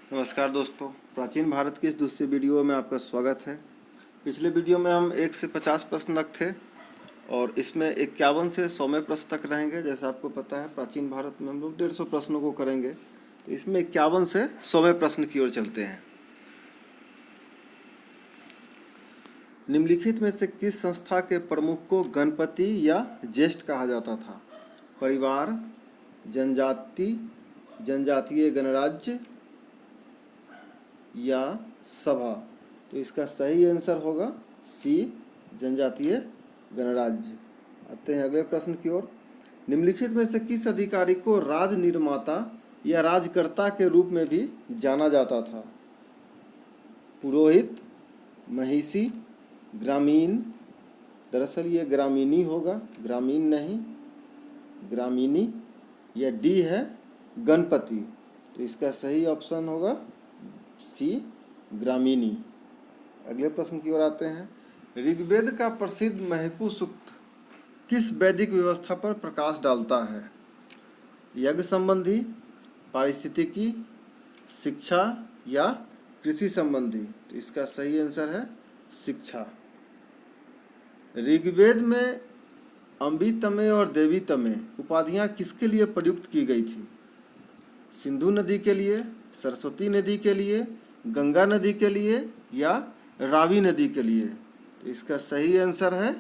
नमस्कार दोस्तों, प्राचीन भारत की इस दूसरे वीडियो में आपका स्वागत है। पिछले वीडियो में हम 1 से 50 प्रश्न तक थे और इसमें 51 से 100वें प्रश्न तक रहेंगे। जैसा आपको पता है, प्राचीन भारत में हम लोग 150 प्रश्नों को करेंगे, तो इसमें 51 से 100वें प्रश्न की ओर चलते हैं। निम्नलिखित में से किस संस्था के प्रमुख को गणपति या ज्येष्ठ कहा जाता था? परिवार, जनजातीय गणराज्य या सभा? तो इसका सही आंसर होगा सी, जनजातीय गणराज्य। आते हैं अगले प्रश्न की ओर। निम्नलिखित में से किस अधिकारी को राज निर्माता या राजकर्ता के रूप में भी जाना जाता था? पुरोहित, महिषी, ग्रामीण। दरअसल ये ग्रामीणी होगा, ग्रामीण नहीं, ग्रामीणी। या डी है गणपति। तो इसका सही ऑप्शन होगा सी, ग्रामीणी। अगले प्रश्न की ओर आते हैं। ऋग्वेद का प्रसिद्ध महकु सूक्त किस वैदिक व्यवस्था पर प्रकाश डालता है? यज्ञ संबंधी, पारिस्थितिकी, शिक्षा या कृषि संबंधी? तो इसका सही आंसर है शिक्षा। ऋग्वेद में अम्बी तमे और देवी तमे उपाधियां किसके लिए प्रयुक्त की गई थी? सिंधु नदी के लिए, सरस्वती नदी के लिए, गंगा नदी के लिए या रावी नदी के लिए? तो इसका सही आंसर है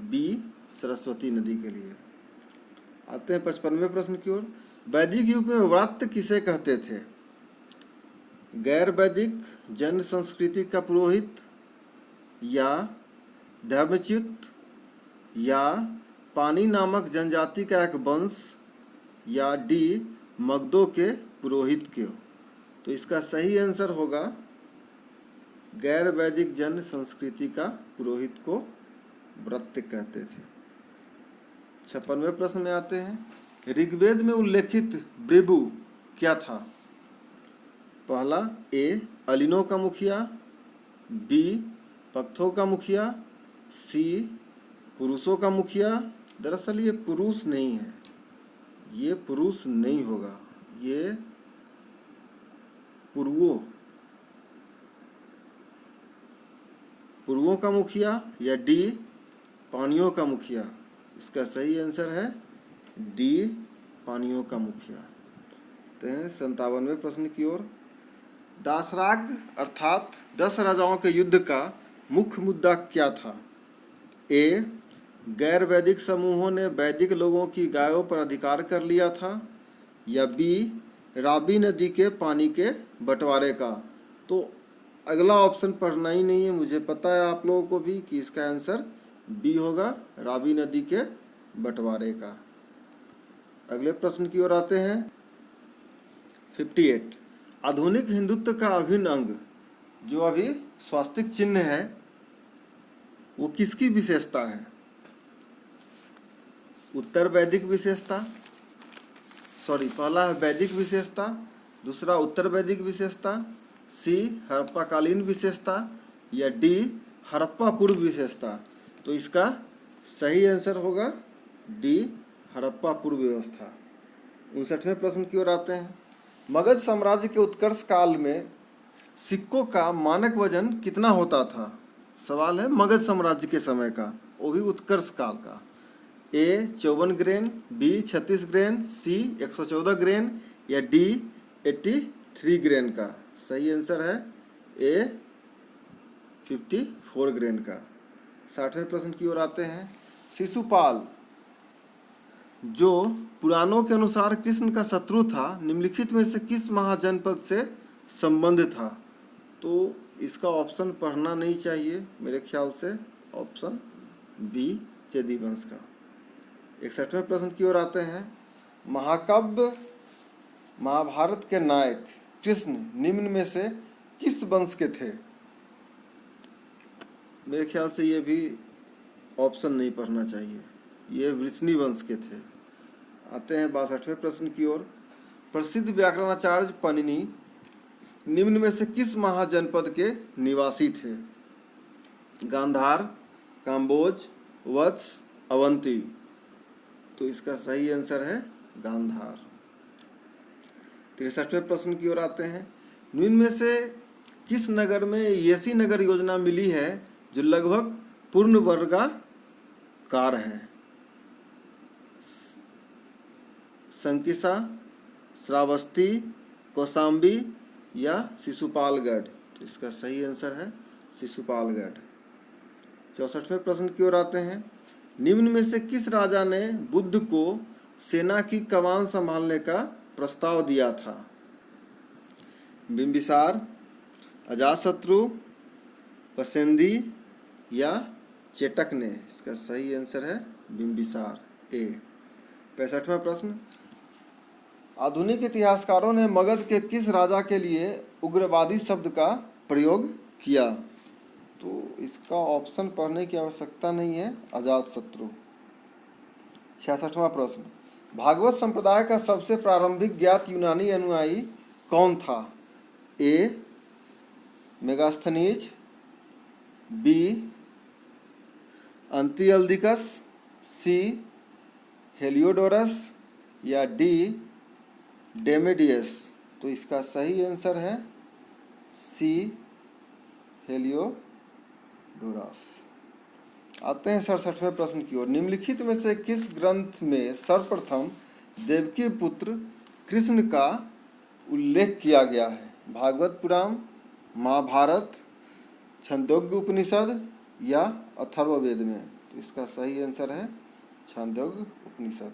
बी, सरस्वती नदी के लिए। आते हैं 55वें प्रश्न की ओर। वैदिक युग में व्रत किसे कहते थे? गैर वैदिक जैन संस्कृति का पुरोहित, या धर्मच्युत, या पानी नामक जनजाति का एक वंश, या डी, मगधों के पुरोहित के? तो इसका सही आंसर होगा गैर वैदिक जन संस्कृति का पुरोहित को व्रत कहते थे। 56वें प्रश्न में आते हैं। ऋग्वेद में उल्लेखित ब्रिबु क्या था? पहला ए, अलिनों का मुखिया, बी, पक्थों का मुखिया, सी, पुरुषों का मुखिया। दरअसल ये पुरुष नहीं है, ये पुरुष नहीं होगा, ये पुरुओं का मुखिया, या डी, पानियों का मुखिया? इसका सही आंसर है डी, पानियों का मुखिया। तो 57वें प्रश्न की ओर। दासराग अर्थात 10 राजाओं के युद्ध का मुख्य मुद्दा क्या था? ए, गैर वैदिक समूहों ने वैदिक लोगों की गायों पर अधिकार कर लिया था, या बी, रावी नदी के पानी के बंटवारे का? तो अगला ऑप्शन पढ़ना ही नहीं है, मुझे पता है आप लोगों को भी कि इसका आंसर बी होगा, रावी नदी के बंटवारे का। अगले प्रश्न की ओर आते हैं। 58। आधुनिक हिंदुत्व का अभिन्न अंग जो अभी स्वास्तिक चिन्ह है वो किसकी विशेषता है? उत्तर वैदिक विशेषता, पहला है वैदिक विशेषता, दूसरा उत्तर वैदिक विशेषता, सी, हड़प्पाकालीन विशेषता, या डी, हड़प्पा पूर्व विशेषता? तो इसका सही आंसर होगा डी, हड़प्पा पूर्व व्यवस्था। 59वें प्रश्न की ओर आते हैं। मगध साम्राज्य के उत्कर्ष काल में सिक्कों का मानक वजन कितना होता था? सवाल है मगध साम्राज्य के समय का, वो भी उत्कर्ष काल का। ए, 54 ग्रेन, बी, 36 ग्रेन, सी, 114 ग्रेन, या डी, 83 ग्रेन का? सही आंसर है ए, 54 ग्रेन का। 60वें प्रश्न की ओर आते हैं। शिशुपाल जो पुराणों के अनुसार कृष्ण का शत्रु था, निम्नलिखित में से किस महाजनपद से संबंध था? तो इसका ऑप्शन पढ़ना नहीं चाहिए मेरे ख्याल से, ऑप्शन बी, चेदी वंश का। 61वें प्रश्न की ओर आते हैं। महाकाव्य महाभारत के नायक कृष्ण निम्न में से किस वंश के थे? मेरे ख्याल से ये भी ऑप्शन नहीं पढ़ना चाहिए, ये वृष्णि वंश के थे। आते हैं 62वें प्रश्न की ओर। प्रसिद्ध व्याकरणाचार्य पनिनी निम्न में से किस महाजनपद के निवासी थे? गांधार, काम्बोज, वत्स, अवंती? तो इसका सही आंसर है गांधार। 63वें प्रश्न की ओर आते हैं। निम्न में से किस नगर में ऐसी नगर योजना मिली है जो लगभग पूर्ण वर्गाकार है? संकिसा, श्रावस्ती, कौशाम्बी या शिशुपालगढ़? तो इसका सही आंसर है शिशुपालगढ़। 64वें प्रश्न की ओर आते हैं। निम्न में से किस राजा ने बुद्ध को सेना की कमान संभालने का प्रस्ताव दिया था? बिंबिसार, अजातशत्रु, पसेंदी या चेटक ने? इसका सही आंसर है बिंबिसार, ए। 65वां प्रश्न। आधुनिक इतिहासकारों ने मगध के किस राजा के लिए उग्रवादी शब्द का प्रयोग किया? तो इसका ऑप्शन पढ़ने की आवश्यकता नहीं है, अजातशत्रु। 66वां प्रश्न। भागवत संप्रदाय का सबसे प्रारंभिक ज्ञात यूनानी अनुयायी कौन था? ए मेगास्थनीज, बी अंतियल्दिकस, सी हेलियोडोरस या डी डेमेडियस? तो इसका सही आंसर है सी हेलियोडोरस। आते हैं 67वें प्रश्न की ओर। निम्नलिखित में से किस ग्रंथ में सर्वप्रथम देवकी पुत्र कृष्ण का उल्लेख किया गया है? भागवत पुराण, महाभारत, छांदोग्य उपनिषद या अथर्ववेद में? तो इसका सही आंसर है छांदोग्य उपनिषद।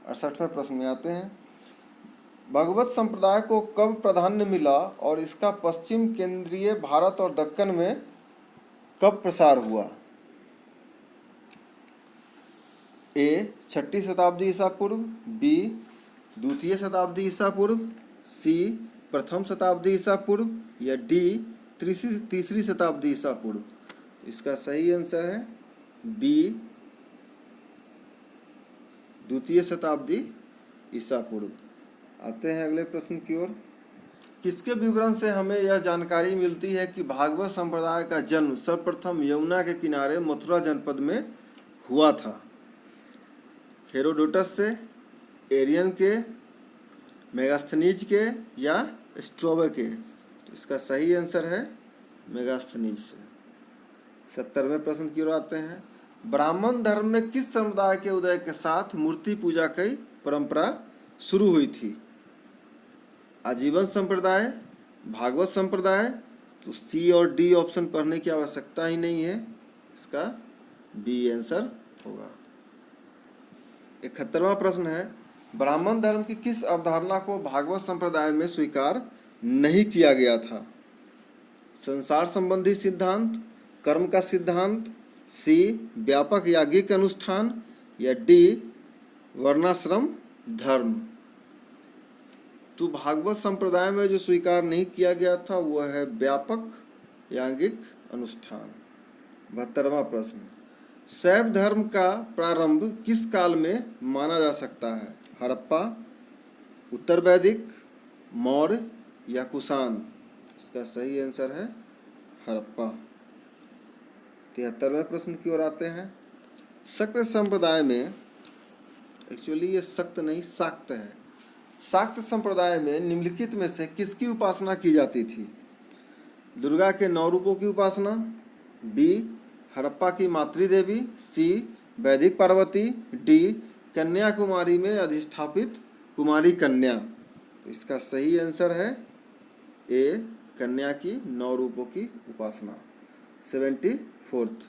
68वें प्रश्न में आते हैं। भगवत संप्रदाय को कब प्राधान्य मिला और इसका पश्चिम केंद्रीय भारत और दक्कन में कब प्रसार हुआ? ए 6ठी शताब्दी ईसा पूर्व, बी 2य शताब्दी ईसा पूर्व, सी 1म शताब्दी ईसा पूर्व या डी 3री शताब्दी ईसा पूर्व? इसका सही आंसर है बी 2य शताब्दी ईसा पूर्व। आते हैं अगले प्रश्न की ओर। किसके विवरण से हमें यह जानकारी मिलती है कि भागवत संप्रदाय का जन्म सर्वप्रथम यमुना के किनारे मथुरा जनपद में हुआ था? हेरोडोटस से, एरियन के, मेगास्थनीज के या स्ट्रोबे के? तो इसका सही आंसर है मेगास्थनीज से। 70वें प्रश्न की ओर आते हैं। ब्राह्मण धर्म में किस समुदाय के उदय के साथ मूर्ति पूजा की परंपरा शुरू हुई थी? आजीवन संप्रदाय, भागवत संप्रदाय? तो सी और डी ऑप्शन पढ़ने की आवश्यकता ही नहीं है, इसका बी आंसर होगा। 71वां प्रश्न है। ब्राह्मण धर्म की किस अवधारणा को भागवत संप्रदाय में स्वीकार नहीं किया गया था? संसार संबंधी सिद्धांत, कर्म का सिद्धांत, सी व्यापक याज्ञिक अनुष्ठान या डी वर्णाश्रम धर्म? तो भागवत संप्रदाय में जो स्वीकार नहीं किया गया था वह है व्यापक याज्ञिक अनुष्ठान। 72वां प्रश्न। शैव धर्म का प्रारंभ किस काल में माना जा सकता है? हड़प्पा, उत्तर वैदिक, मौर्य या कुषाण? इसका सही आंसर है हड़प्पा। 73वें प्रश्न की ओर आते हैं। शक्त संप्रदाय में, एक्चुअली ये शक्त नहीं शाक्त है, शाक्त संप्रदाय में निम्नलिखित में से किसकी उपासना की जाती थी? दुर्गा के 9 रूपों की उपासना, बी हड़प्पा की मातृदेवी, सी वैदिक पार्वती, डी कन्याकुमारी में अधिष्ठापित कुमारी कन्या? तो इसका सही आंसर है ए कन्या की 9 रूपों की उपासना। 74th।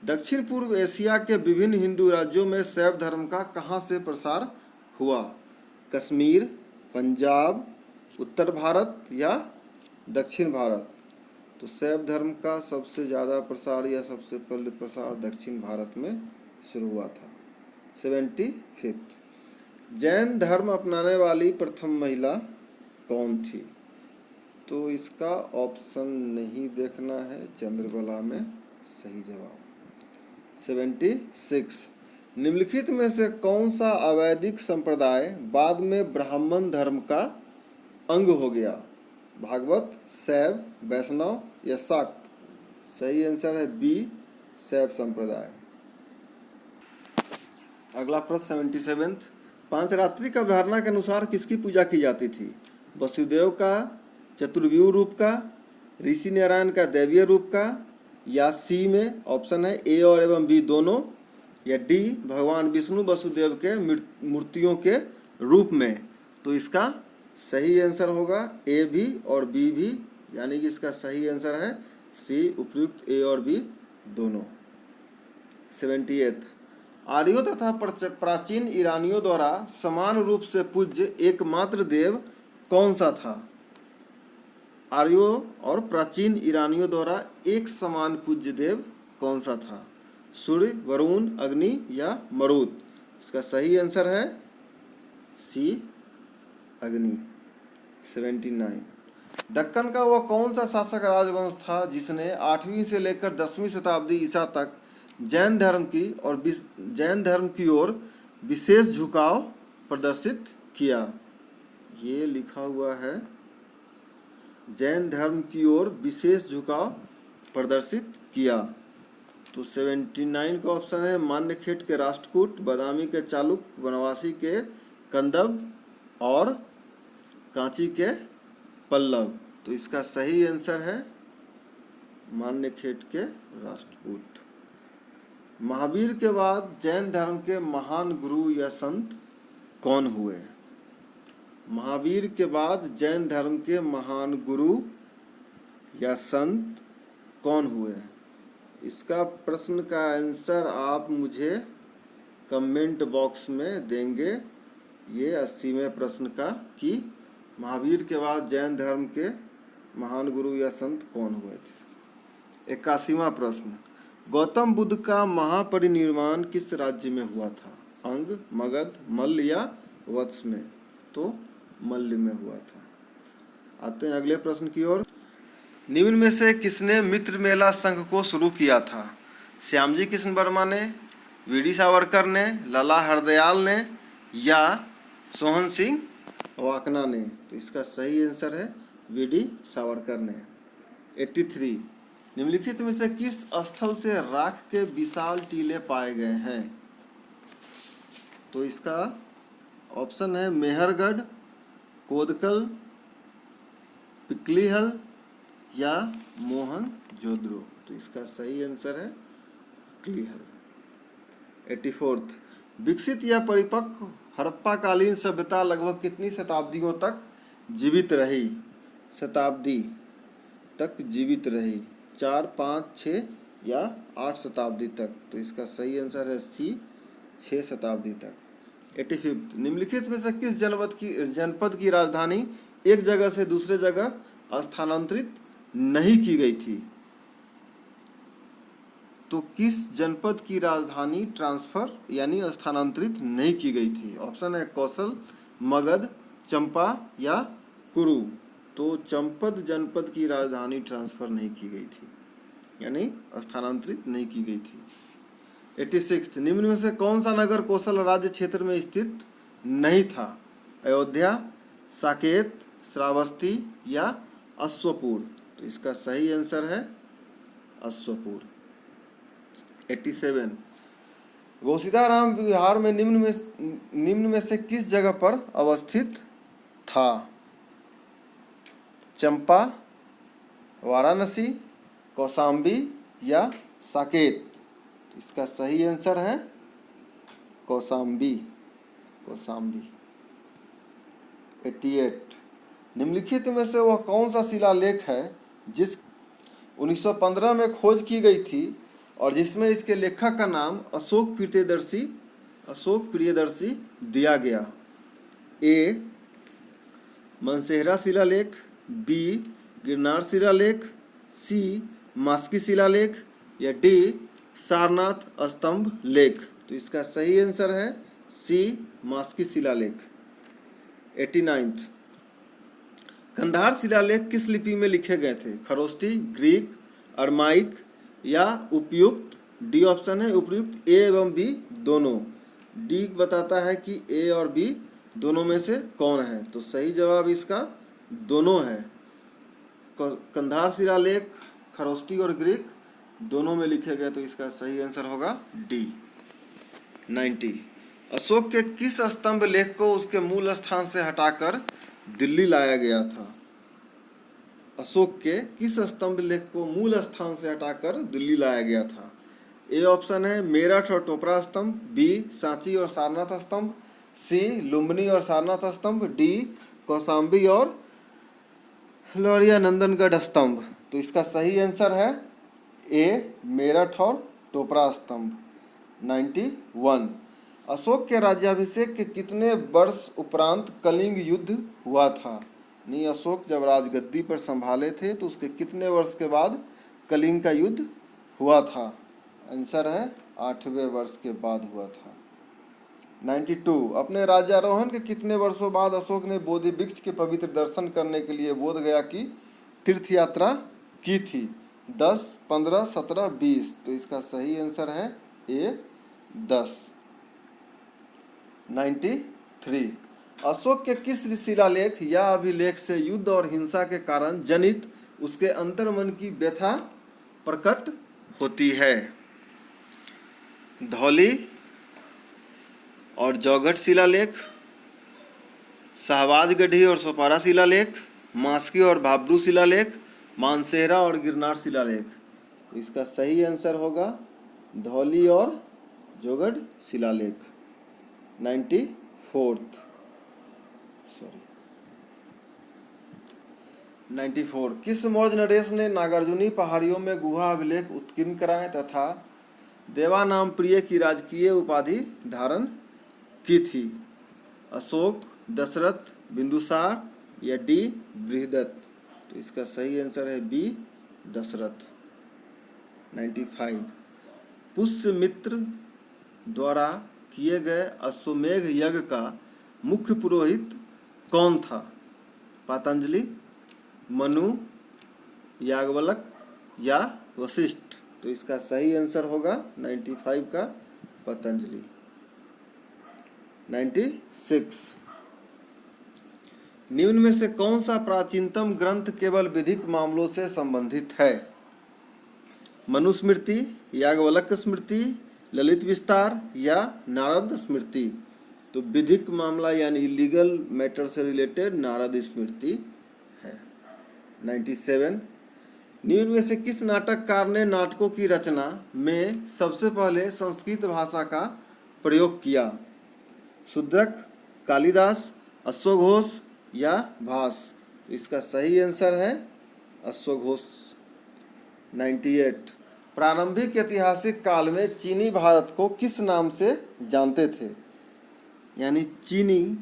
दक्षिण पूर्व एशिया के विभिन्न हिंदू राज्यों में शैव धर्म का कहाँ से प्रसार हुआ? कश्मीर, पंजाब, उत्तर भारत या दक्षिण भारत? तो शैव धर्म का सबसे ज़्यादा प्रसार या सबसे पहले प्रसार दक्षिण भारत में शुरू हुआ था। 75th। जैन धर्म अपनाने वाली प्रथम महिला कौन थी? तो इसका ऑप्शन नहीं देखना है, चंद्रबला में सही जवाब। 76। निम्नलिखित में से कौन सा अवैदिक संप्रदाय बाद में ब्राह्मण धर्म का अंग हो गया? भागवत, शैव, वैष्णव या शाक्त? सही आंसर है बी शैव संप्रदाय। अगला प्रश्न 77th। पांचरात्रि की अवधारणा के अनुसार किसकी पूजा की जाती थी? वसुदेव का, चतुर्व्यूह रूप का, ऋषि नारायण का दैवीय रूप का, या सी में ऑप्शन है ए और एवं बी दोनों, या डी भगवान विष्णु वसुदेव के मूर्तियों के रूप में। तो इसका सही आंसर होगा ए भी और बी भी, यानी कि इसका सही आंसर है सी, उपयुक्त ए और बी दोनों। 78 आर्यों तथा प्राचीन ईरानियों द्वारा समान रूप से पूज्य एकमात्र देव कौन सा था? आर्यों और प्राचीन ईरानियों द्वारा एक समान पूज्य देव कौन सा था? सूर्य, वरुण, अग्नि या मरुत? इसका सही आंसर है सी, अग्नि। 79 दक्कन का वह कौन सा शासक राजवंश था जिसने 8वीं से लेकर 10वीं शताब्दी ईसा तक जैन धर्म की ओर विशेष झुकाव प्रदर्शित किया? ये लिखा हुआ है जैन धर्म की ओर विशेष झुकाव प्रदर्शित किया। तो 79 का ऑप्शन है मान्यखेट के राष्ट्रकूट, बादामी के चालुक्य, बनवासी के कंदब और कांची के पल्लव। तो इसका सही आंसर है मान्यखेट के राष्ट्रकूट। महावीर के बाद जैन धर्म के महान गुरु या संत कौन हुए? महावीर के बाद जैन धर्म के महान गुरु या संत कौन हुए? इसका प्रश्न का आंसर आप मुझे कमेंट बॉक्स में देंगे। ये 80वें प्रश्न का कि महावीर के बाद जैन धर्म के महान गुरु या संत कौन हुए थे। 81वां प्रश्न गौतम बुद्ध का महापरिनिर्वाण किस राज्य में हुआ था? अंग, मगध, मल्ल या वत्स में? तो मल्ल में हुआ था। आते हैं अगले प्रश्न की ओर। निम्न में से किसने मित्र मेला संघ को शुरू किया था? श्यामजी कृष्ण वर्मा ने, वीडी सावरकर ने, लाला हरदयाल ने या सोहन सिंह वाकना ने? तो इसका सही आंसर है वीडी सावरकर ने। 83 निम्नलिखित में से किस स्थल से राख के विशाल टीले पाए गए हैं? तो इसका ऑप्शन है मेहरगढ़, कोदकल, पिकलीहल या मोहनजोदड़ो। तो इसका सही आंसर है पिकलीहल। 84 विकसित या परिपक्व हड़प्पाकालीन सभ्यता लगभग कितनी शताब्दियों तक जीवित रही? शताब्दी तक जीवित रही? 4, 5, 6 या 8 शताब्दी तक? तो इसका सही आंसर है सी, 6 शताब्दी तक। 85 निम्नलिखित में से किस जनपद की राजधानी एक जगह से दूसरे जगह स्थानांतरित नहीं की गई थी? तो किस जनपद की राजधानी ट्रांसफर यानी स्थानांतरित नहीं की गई थी? ऑप्शन है कौशल, मगध, चंपा या कुरु। तो चंपत जनपद की राजधानी ट्रांसफर नहीं की गई थी, यानी स्थानांतरित नहीं की गई थी। 86 निम्न में से कौन सा नगर कौशल राज्य क्षेत्र में स्थित नहीं था? अयोध्या, साकेत, श्रावस्ती या अश्वपुर? तो इसका सही आंसर है अश्वपुर। 87 घोसीदाराम बिहार में निम्न में से किस जगह पर अवस्थित था? चंपा, वाराणसी, कौशाम्बी या साकेत? इसका सही आंसर है कौशाम्बी। 88 निम्नलिखित में से वह कौन सा शिलालेख है जिस 1915 में खोज की गई थी और जिसमें इसके लेखक का नाम अशोक प्रियदर्शी दिया गया? ए मनसेहरा शिलालेख, बी गिरनार शिलालेख, सी मास्की शिलालेख या डी सारनाथ स्तंभ लेख? तो इसका सही आंसर है सी मास्की शिलालेख। 89 कंधार शिलालेख किस लिपि में लिखे गए थे? खरोष्टी, ग्रीक, अरमाइक या उपयुक्त? डी ऑप्शन है उपयुक्त ए एवं बी दोनों। डी बताता है कि ए और बी दोनों में से कौन है। तो सही जवाब इसका दोनों है। कंधार शिलालेख खरोष्टी और ग्रीक दोनों में लिखे गए, तो इसका सही आंसर होगा डी। 90 अशोक के किस स्तंभ लेख को उसके मूल स्थान से हटाकर दिल्ली लाया गया था? अशोक के किस स्तंभ लेख को मूल स्थान से हटाकर दिल्ली लाया गया था? ए ऑप्शन है मेरठ और टोपरा स्तंभ, बी सांची और सारनाथ स्तंभ, सी लुम्बिनी और सारनाथ स्तंभ, डी कौशाम्बी और लौरिया नंदनगढ़ स्तंभ। तो इसका सही आंसर है ए मेरठ और टोपरा स्तंभ। 91। अशोक के राज्याभिषेक के कितने वर्ष उपरांत कलिंग युद्ध हुआ था? नहीं, अशोक जब राजगद्दी पर संभाले थे तो उसके कितने वर्ष के बाद कलिंग का युद्ध हुआ था? आंसर है 8वें वर्ष के बाद हुआ था। 92। अपने राज्यारोहण के कितने वर्षों बाद अशोक ने बोधि वृक्ष के पवित्र दर्शन करने के लिए बोध गया की तीर्थ यात्रा की थी? 10, 15, 17, 20। तो इसका सही आंसर है ए 10। 93। अशोक के किस शिलालेख या अभिलेख से युद्ध और हिंसा के कारण जनित उसके अंतर्मन की व्यथा प्रकट होती है? धौली और जौगढ़ शिलालेख, शाहबाजगढ़ी और सोपारा शिलालेख, मास्की और भाब्रू शिलालेख, मानसेहरा और गिरनार शिलालेख। तो इसका सही आंसर होगा धौली और जौगढ़ शिलालेख। 94। किस मौर्य नरेश ने नागार्जुनी पहाड़ियों में गुहा अभिलेख उत्कीर्ण कराए तथा देवानाम प्रिय की राजकीय उपाधि धारण की थी? अशोक, दशरथ, बिंदुसार या डी बृहदत्त? तो इसका सही आंसर है बी दशरथ। 95। पुष्यमित्र द्वारा किए गए अश्वमेध यज्ञ का मुख्य पुरोहित कौन था? पतंजलि, मनु, याज्ञवल्क्य या वशिष्ठ? तो इसका सही आंसर होगा 95 का पतंजलि। 96। निम्न में से कौन सा प्राचीनतम ग्रंथ केवल विधिक मामलों से संबंधित है? मनुस्मृति, याज्ञवल्क्य स्मृति, ललित विस्तार या नारद स्मृति? तो विधिक मामला यानी लीगल मैटर से रिलेटेड नारद स्मृति है। 97। निम्न में से किस नाटककार ने नाटकों की रचना में सबसे पहले संस्कृत भाषा का प्रयोग किया? शूद्रक, कालिदास, अश्वघोष या भास? तो इसका सही आंसर है अश्वघोष। 98। प्रारंभिक ऐतिहासिक काल में चीनी भारत को किस नाम से जानते थे? यानी चीनी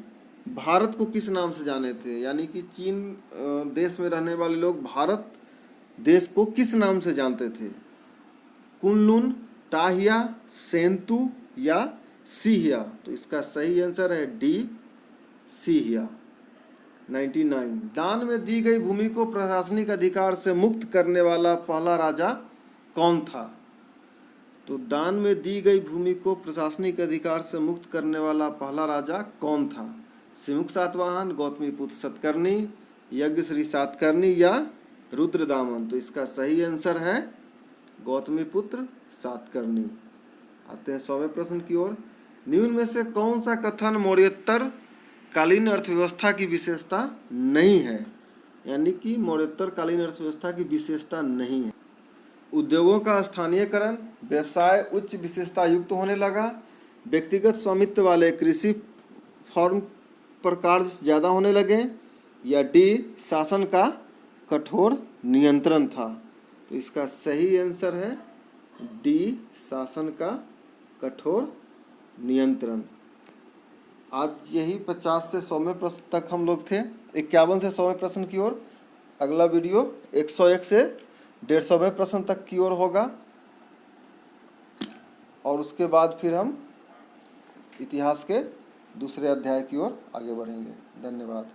भारत को किस नाम से जाने थे? यानी कि चीन देश में रहने वाले लोग भारत देश को किस नाम से जानते थे? कुनलुन, ताहिया, सेंतु या सीहिया? तो इसका सही आंसर है डी सीहिया। 99। दान में दी गई भूमि को प्रशासनिक अधिकार से मुक्त करने वाला पहला राजा कौन था? तो दान में दी गई भूमि को प्रशासनिक अधिकार से मुक्त करने वाला पहला राजा कौन था? सिमुख सातवाहन, गौतमीपुत्र सतकर्णी, यज्ञश्री सातकर्णी या रुद्रदामन? तो इसका सही आंसर है गौतमीपुत्र सातकर्णी। आते हैं 100वें प्रश्न की ओर। निम्न में से कौन सा कथन मौर्योत्तर कालीन अर्थव्यवस्था की विशेषता नहीं है? यानी कि मौर्योत्तर कालीन अर्थव्यवस्था की विशेषता नहीं है। उद्योगों का स्थानीयकरण, व्यवसाय उच्च विशेषता युक्त होने लगा, व्यक्तिगत स्वामित्व वाले कृषि फॉर्म पर कार्य ज़्यादा होने लगे या डी शासन का कठोर नियंत्रण था? तो इसका सही आंसर है डी शासन का कठोर नियंत्रण। आज यही 50 से 100वें प्रश्न तक हम लोग थे। 51 से 100वें प्रश्न की ओर अगला वीडियो 101 से 150वें प्रश्न तक की ओर होगा और उसके बाद फिर हम इतिहास के दूसरे अध्याय की ओर आगे बढ़ेंगे। धन्यवाद।